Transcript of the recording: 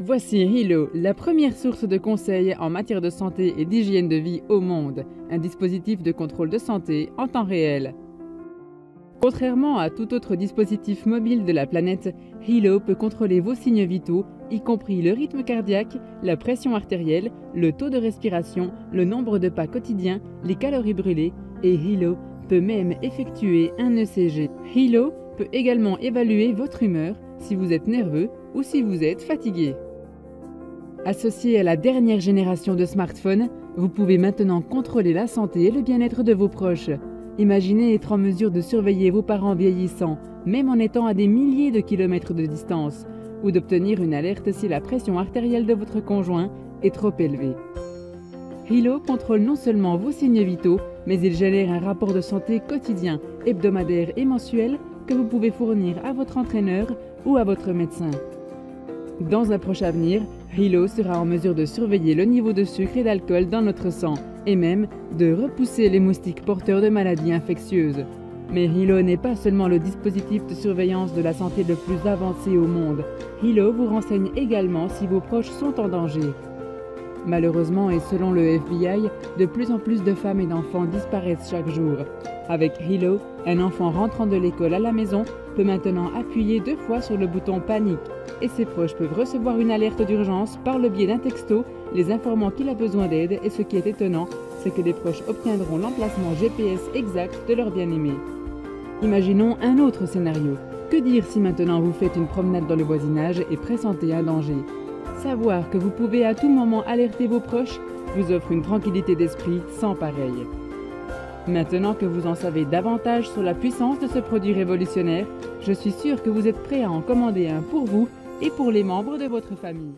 Voici Hilo, la première source de conseils en matière de santé et d'hygiène de vie au monde, un dispositif de contrôle de santé en temps réel. Contrairement à tout autre dispositif mobile de la planète, Hilo peut contrôler vos signes vitaux, y compris le rythme cardiaque, la pression artérielle, le taux de respiration, le nombre de pas quotidiens, les calories brûlées, et Hilo peut même effectuer un ECG. Hilo peut également évaluer votre humeur, si vous êtes nerveux ou si vous êtes fatigué. Associé à la dernière génération de smartphones, vous pouvez maintenant contrôler la santé et le bien-être de vos proches. Imaginez être en mesure de surveiller vos parents vieillissants, même en étant à des milliers de kilomètres de distance, ou d'obtenir une alerte si la pression artérielle de votre conjoint est trop élevée. Hilo contrôle non seulement vos signes vitaux, mais il génère un rapport de santé quotidien, hebdomadaire et mensuel que vous pouvez fournir à votre entraîneur ou à votre médecin. Dans un proche avenir, Hilo sera en mesure de surveiller le niveau de sucre et d'alcool dans notre sang et même de repousser les moustiques porteurs de maladies infectieuses. Mais Hilo n'est pas seulement le dispositif de surveillance de la santé le plus avancé au monde. Hilo vous renseigne également si vos proches sont en danger. Malheureusement et selon le FBI, de plus en plus de femmes et d'enfants disparaissent chaque jour. Avec Hilo, un enfant rentrant de l'école à la maison peut maintenant appuyer 2 fois sur le bouton panique et ses proches peuvent recevoir une alerte d'urgence par le biais d'un texto les informant qu'il a besoin d'aide et ce qui est étonnant, c'est que les proches obtiendront l'emplacement GPS exact de leur bien-aimé. Imaginons un autre scénario. Que dire si maintenant vous faites une promenade dans le voisinage et pressentez un danger? Savoir que vous pouvez à tout moment alerter vos proches vous offre une tranquillité d'esprit sans pareil. Maintenant que vous en savez davantage sur la puissance de ce produit révolutionnaire, je suis sûre que vous êtes prêts à en commander un pour vous et pour les membres de votre famille.